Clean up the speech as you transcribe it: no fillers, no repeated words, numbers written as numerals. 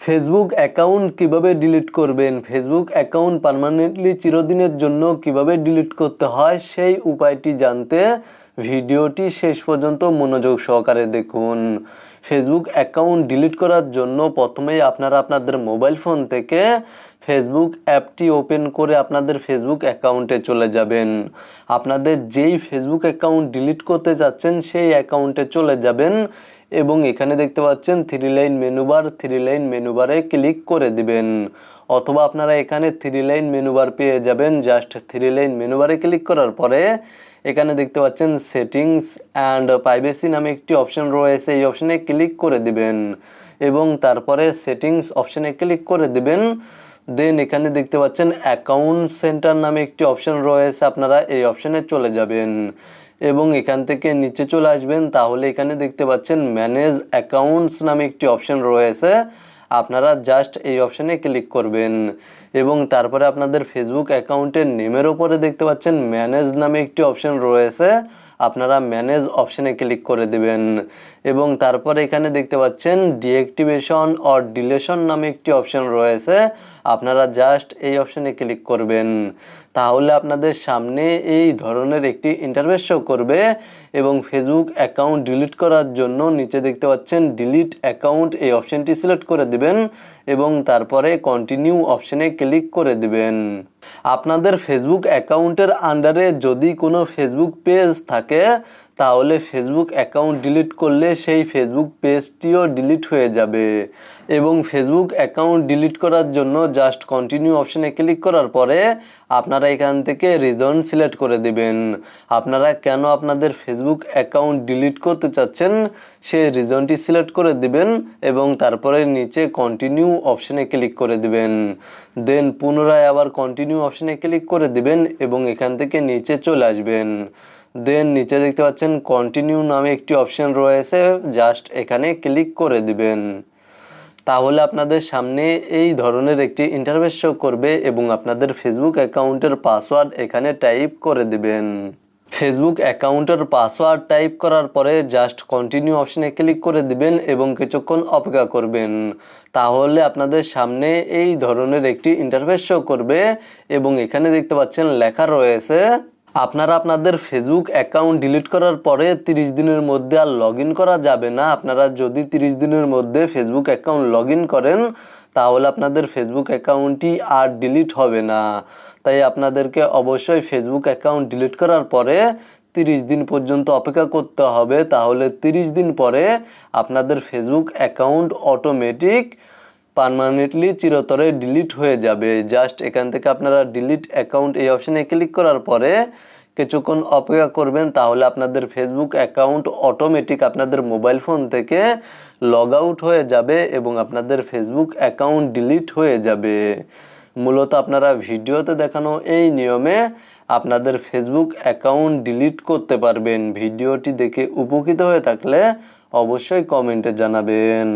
Facebook account কিভাবে delete করবেন, Facebook account permanently চিরদিনের জন্য কিভাবে ডিলিট করতে হয় সেই উপায়টি জানতে ভিডিওটি শেষ পর্যন্ত মনোযোগ সহকারে দেখুন। ফেসবুক অ্যাকাউন্ট ডিলিট করার জন্য প্রথমেই আপনারা আপনাদের মোবাইল ফোন থেকে ফেসবুক অ্যাপটি ওপেন করে আপনাদের ফেসবুক অ্যাকাউন্টে চলে যাবেন। আপনাদের যেই ফেসবুক অ্যাকাউন্ট ডিলিট করতে যাচ্ছেন সেই অ্যাকাউন্টে চলে যাবেন এবং এখানে দেখতে পাচ্ছেন থ্রি লাইন মেনুবারে ক্লিক করে দিবেন, অথবা আপনারা এখানে থ্রি লাইন মেনুবার পেয়ে যাবেন। জাস্ট থ্রি লাইন মেনুবারে ক্লিক করার পরে এখানে দেখতে পাচ্ছেন সেটিংস অ্যান্ড প্রাইভেসি নামে একটি অপশন রয়েছে, এই অপশনে ক্লিক করে দিবেন এবং তারপরে সেটিংস অপশনে ক্লিক করে দিবেন। দেন এখানে দেখতে পাচ্ছেন অ্যাকাউন্ট সেন্টার নামে একটি অপশন রয়েছে, আপনারা এই অপশনে চলে যাবেন এবং এখান থেকে নিচে চলে আসবেন। তাহলে এখানে দেখতে পাচ্ছেন ম্যানেজ অ্যাকাউন্টস নামে একটি অপশন রয়েছে, আপনারা জাস্ট এই অপশনে ক্লিক করবেন এবং তারপরে আপনাদের ফেসবুক অ্যাকাউন্টের নেমের ওপরে দেখতে পাচ্ছেন ম্যানেজ নামে একটি অপশন রয়েছে, আপনারা ম্যানেজ অপশনে ক্লিক করে দিবেন এবং তারপরে এখানে দেখতে পাচ্ছেন ডিঅ্যাক্টিভেশন অর ডিলেশন নামে একটি অপশন রয়েছে, আপনারা জাস্ট এই অপশনে ক্লিক করবেন। তাহলে আপনাদের সামনে এই ধরনের একটি ইন্টারফেস শো করবে এবং ফেসবুক অ্যাকাউন্ট ডিলিট করার জন্য নিচে দেখতে পাচ্ছেন ডিলিট অ্যাকাউন্ট, এই অপশনটি সিলেক্ট করে দিবেন এবং তারপরে কন্টিনিউ অপশনে ক্লিক করে দিবেন। আপনাদের ফেসবুক অ্যাকাউন্টের আন্ডারে যদি কোনো ফেসবুক পেজ থাকে তাহলে ফেসবুক অ্যাকাউন্ট ডিলিট করলে সেই ফেসবুক পেজটিও ডিলিট হয়ে যাবে এবং ফেসবুক অ্যাকাউন্ট ডিলিট করার জন্য জাস্ট কন্টিনিউ অপশনে ক্লিক করার পরে আপনারা এখান থেকে রিজন সিলেক্ট করে দিবেন। আপনারা কেন আপনাদের ফেসবুক অ্যাকাউন্ট ডিলিট করতে চাচ্ছেন সেই রিজনটি সিলেক্ট করে দিবেন এবং তারপরে নিচে কন্টিনিউ অপশনে ক্লিক করে দিবেন। দেন পুনরায় আবার কন্টিনিউ অপশনে ক্লিক করে দিবেন এবং এখান থেকে নিচে চলে আসবেন। দেন নিচে দেখতে পাচ্ছেন কন্টিনিউ নামে একটি অপশন রয়েছে, জাস্ট এখানে ক্লিক করে দিবেন। তাহলে আপনাদের সামনে এই ধরনের একটি ইন্টারফেস শো করবে এবং আপনাদের ফেসবুক অ্যাকাউন্টের পাসওয়ার্ড এখানে টাইপ করে দিবেন। ফেসবুক অ্যাকাউন্টের পাসওয়ার্ড টাইপ করার পরে জাস্ট কন্টিনিউ অপশনে ক্লিক করে দিবেন এবং কিছুক্ষণ অপেক্ষা করবেন। তাহলে আপনাদের সামনে এই ধরনের একটি ইন্টারফেস শো করবে এবং এখানে দেখতে পাচ্ছেন লেখা রয়েছে আপনারা আপনাদের ফেসবুক অ্যাকাউন্ট ডিলিট করার পরে 30 দিনের মধ্যে আর লগ ইন করা যাবে না। আপনারা যদি 30 দিনের মধ্যে ফেসবুক অ্যাকাউন্ট লগ ইন করেন তাহলে আপনাদের ফেসবুক অ্যাকাউন্টটি আর ডিলিট হবে না। তাই আপনাদেরকে অবশ্যই ফেসবুক অ্যাকাউন্ট ডিলিট করার পরে 30 দিন পর্যন্ত অপেক্ষা করতে হবে। তাহলে 30 দিন পরে আপনাদের ফেসবুক অ্যাকাউন্ট অটোমেটিক পার্মানেন্টলি চিরতরে ডিলিট হয়ে যাবে। জাস্ট এখান থেকে আপনারা ডিলিট অ্যাকাউন্ট এই অপশনে ক্লিক করার পরে কিছুক্ষণ অপেক্ষা করবেন, তাহলে আপনাদের ফেসবুক অ্যাকাউন্ট অটোমেটিক আপনাদের মোবাইল ফোন থেকে লগ আউট হয়ে যাবে এবং আপনাদের ফেসবুক অ্যাকাউন্ট ডিলিট হয়ে যাবে। মূলত আপনারা ভিডিওতে দেখানো এই নিয়মে আপনাদের ফেসবুক অ্যাকাউন্ট ডিলিট করতে পারবেন। ভিডিওটি দেখে উপকৃত হয়ে থাকলে অবশ্যই কমেন্টে জানাবেন।